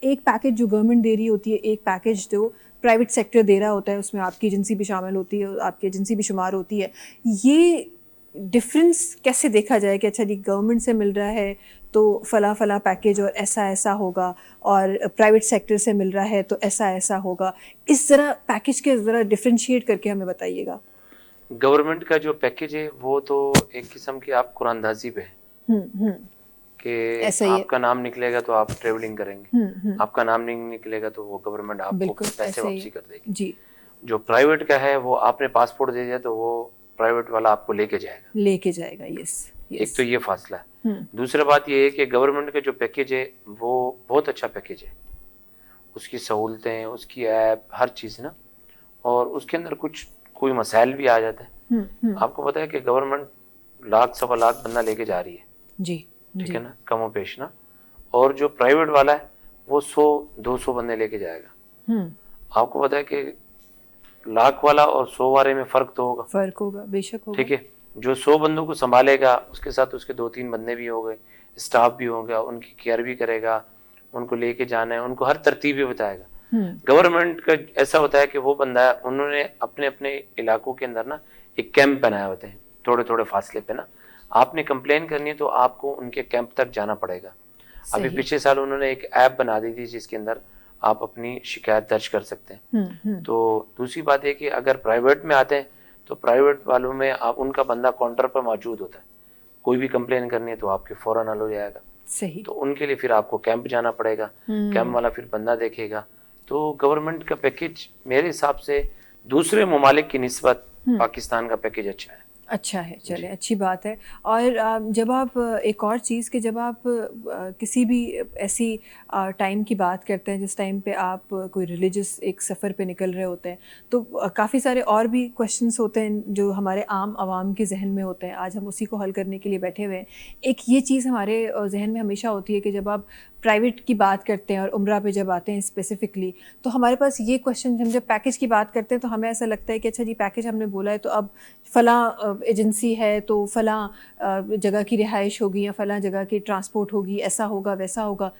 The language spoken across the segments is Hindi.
एक पैकेज जो गवर्नमेंट दे रही होती है, एक पैकेज जो प्राइवेट सेक्टर दे रहा होता है, उसमें आपकी एजेंसी भी शामिल होती है, आपकी एजेंसी भी शुमार होती है। ये डिफरेंस कैसे देखा जाए कि अच्छा जी गवर्नमेंट से मिल रहा है तो फला फला पैकेज और ऐसा ऐसा होगा, और प्राइवेट सेक्टर से मिल रहा है तो ऐसा ऐसा होगा। इस ज़रा पैकेज के ज़रा डिफ्रेंशिएट करके हमें बताइएगा। गवर्नमेंट का जो पैकेज है वो तो एक किस्म की आप कुरानदाजी पे है हम्म। कि ऐसा ही है। आपका नाम निकलेगा तो आप ट्रेवलिंग करेंगे, आपका नाम नहीं निकलेगा तो वो गवर्नमेंट आपको बिल्कुल पैसे ऐसा ही वापसी है कर देगी। जी। जो प्राइवेट का है वो आपने पासपोर्ट दे दिया तो वो प्राइवेट वाला आपको लेके जाएगा। लेके जाएगा, यस एक तो यस। ये फासला है। दूसरा बात ये है कि गवर्नमेंट का जो पैकेज है वो बहुत अच्छा पैकेज है, उसकी सहूलतें, उसकी ऐप, हर चीज़ ना, और उसके अंदर कुछ कोई मसाइल भी आ जाता है। आपको पता है कि गवर्नमेंट लाख सवा लाख बंदा लेके जा रही है, जी ठीक जी। है ना, कमो पेश ना, और जो प्राइवेट वाला है वो 100-200 बंदे लेके जाएगा। आपको पता है कि लाख वाला और 100 वाले में फ़र्क तो होगा, फ़र्क होगा, बेशक होगा। ठीक है। जो 100 बंदों को संभालेगा उसके साथ उसके 2-3 बंदे भी हो गए, स्टाफ भी होगा, उनकी केयर भी करेगा, उनको लेके जाना है, उनको हर तरतीब भी बताएगा। गवर्नमेंट का ऐसा होता है कि वो बंदा, उन्होंने अपने अपने इलाकों के अंदर ना एक कैंप बनाए होते हैं, थोड़े थोड़े फासले पे ना। आपने कंप्लेन करनी है तो आपको उनके कैंप तक जाना पड़ेगा। अभी सही। पिछले साल उन्होंने एक ऐप बना दी थी जिसके अंदर आप अपनी शिकायत दर्ज कर सकते हैं। तो दूसरी बात है कि अगर प्राइवेट में आते हैं तो प्राइवेट वालों में आप उनका बंदा काउंटर पर मौजूद होता है, कोई भी कंप्लेन करनी है तो आपके फ़ौरन हल हो जाएगा। सही। तो उनके लिए फिर आपको कैंप जाना पड़ेगा, कैंप वाला फिर बंदा देखेगा। तो गवर्नमेंट का पैकेज मेरे हिसाब से दूसरे ममालिक की निस्बत पाकिस्तान का पैकेज अच्छा है। अच्छा है, चले अच्छी बात है। और जब आप एक और चीज़ कि जब आप किसी भी ऐसी टाइम की बात करते हैं जिस टाइम पे आप कोई रिलीजियस एक सफ़र पे निकल रहे होते हैं, तो काफ़ी सारे और भी क्वेश्चंस होते हैं जो हमारे आम आवाम के जहन में होते हैं। आज हम उसी को हल करने के लिए बैठे हुए हैं। एक ये चीज़ हमारे जहन में हमेशा होती है कि जब आप प्राइवेट की बात करते हैं और उम्रा पे जब आते हैं स्पेसिफ़िकली, तो हमारे पास ये क्वेश्चन, हम जब पैकेज की बात करते हैं तो हमें ऐसा लगता है कि अच्छा जी पैकेज हमने बोला है तो अब फ़लाँ एजेंसी है तो फ़लाँ जगह की रिहाइश होगी या फ़लाँ जगह की ट्रांसपोर्ट होगी, ऐसा होगा वैसा होगा।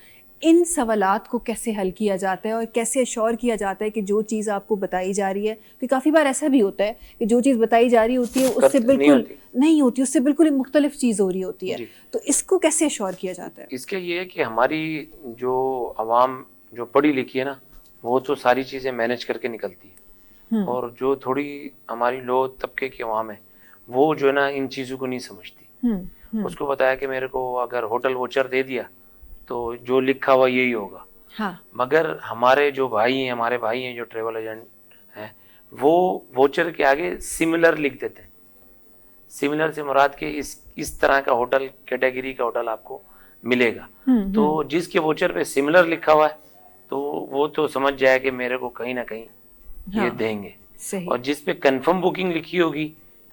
इन सवालात को कैसे हल किया जाता है और कैसे एश्योर किया जाता है कि जो चीज़ आपको बताई जा रही है, क्योंकि काफ़ी बार ऐसा भी होता है कि जो चीज़ बताई जा रही होती है उससे बिल्कुल नहीं होती, उससे बिल्कुल ही मुख्तलिफ चीज़ हो रही होती है। तो इसको कैसे एश्योर किया जाता है? इसके ये है कि हमारी जो आवाम जो पढ़ी लिखी है ना, वो तो सारी चीज़ें मैनेज करके निकलती है, और जो थोड़ी हमारी लो तबके की आवाम है वो जो है ना इन चीज़ों को नहीं समझती। उसको बताया कि मेरे को अगर होटल वोचर दे दिया तो जो लिखा हुआ यही होगा। हाँ। मगर हमारे जो भाई हैं, हमारे भाई हैं जो ट्रेवल एजेंट हैं, वो वोचर के आगे सिमिलर लिख देते हैं। सिमिलर से मुराद के इस तरह का होटल, कैटेगरी का होटल आपको मिलेगा। तो जिसके वोचर पे सिमिलर लिखा हुआ है तो वो तो समझ जाए कि मेरे को कहीं ना कहीं ये देंगे। सही। और जिस पे कंफर्म बुकिंग लिखी होगी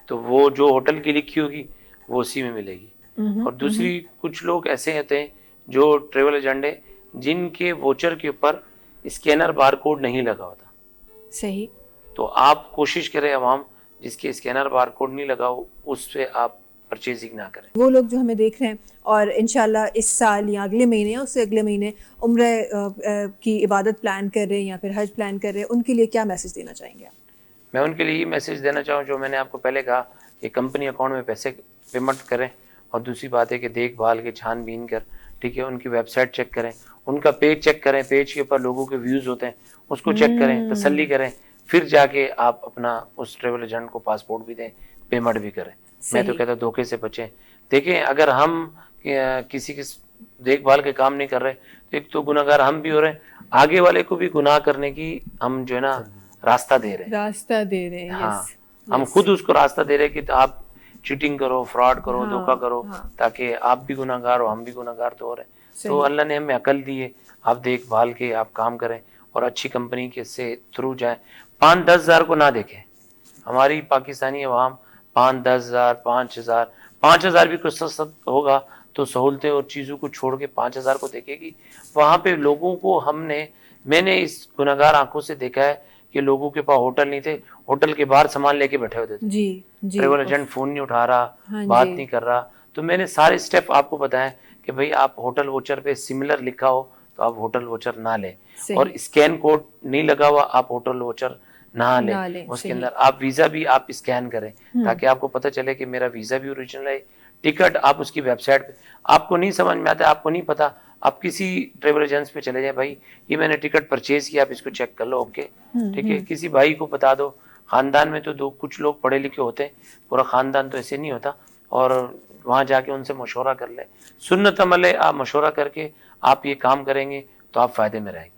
तो वो जो होटल की लिखी होगी वो उसी में मिलेगी। और दूसरी कुछ लोग ऐसे होते हैं जो ट्रेवल एजेंट है जिनके वोचर के ऊपर स्कैनर बारकोड नहीं लगा होता। सही। तो आप कोशिश करें अवाम जिसके स्कैनर बारकोड नहीं लगा हो उस पे आप परचेजिंग ना करें। वो लोग जो हमें देख रहे हैं और इंशाल्लाह इस साल या अगले महीने या उससे अगले महीने उम्रे की इबादत प्लान कर रहे हैं या फिर हज प्लान कर रहे हैं, उनके लिए क्या मैसेज देना चाहेंगे आप? मैं उनके लिए ये मैसेज देना चाहूँ जो मैंने आपको पहले कहा कि कंपनी अकाउंट में पैसे पेमेंट करें, और दूसरी बात है कि देखभाल के छानबीन कर, ठीक है, उनकी वेबसाइट चेक करें, उनका पेज चेक करें, पेज के ऊपर लोगों के व्यूज़ होते हैं उसको चेक करें, तसल्ली करें, फिर जाके आप अपना उस ट्रेवल एजेंट को पासपोर्ट भी दें, पेमेंट भी करें। मैं तो कहता धोखे से बचें। देखें अगर हम किसी की देखभाल के काम नहीं कर रहे तो एक तो गुनाहगार हम भी हो रहे हैं, आगे वाले को भी गुनाह करने की हम जो है ना रास्ता दे रहे हैं। हाँ, हम खुद उसको रास्ता दे रहे हैं कि आप चीटिंग करो, फ्रॉड करो, धोखा करो, ताकि आप भी गुनाहगार हो, हम भी गुनाहगार तो हो रहे हैं। तो अल्लाह ने हमें अकल दी है, आप देखभाल के आप काम करें और अच्छी कंपनी के से थ्रू जाएं। 5-10 हज़ार को ना देखें। हमारी पाकिस्तानी अवाम 5-10 हज़ार, 5,000, 5,000 भी कुछ सस्ता होगा तो सहूलतें और चीज़ों को छोड़ के 5,000 को देखेगी। वहाँ पे लोगों को मैंने इस गुनाहगार आंखों से देखा है कि लोगों के पास होटल नहीं थे, होटल के बाहर सामान लेके बैठे होते थे। जी जी। ट्रेवल एजेंट फ़ोन नहीं उठा रहा, बात नहीं कर रहा। तो मैंने सारे स्टेप आपको बताए कि भाई आप होटल वोचर पे सिमिलर लिखा हो तो आप होटल वोचर ना लें। सही। और स्कैन कोड नहीं लगा हुआ आप होटल वोचर ना लें। ना लें, उसके सही। अंदर आप वीज़ा भी आप स्कैन करें ताकि आपको पता चले कि मेरा वीज़ा भी ओरिजिनल है। टिकट आप उसकी वेबसाइट पे, आपको नहीं समझ में आता, आपको नहीं पता, आप किसी ट्रैवल एजेंसी पे चले जाएं, भाई ये मैंने टिकट परचेज किया, आप इसको चेक कर लो, ओके ठीक है। किसी भाई को बता दो, खानदान में तो दो कुछ लोग पढ़े लिखे होते हैं, पूरा खानदान तो ऐसे नहीं होता। और वहाँ जाके उनसे मशवरा कर ले, सुन्नत अमल है, आप मशवरा करके आप ये काम करेंगे तो आप फ़ायदे में रहेंगे।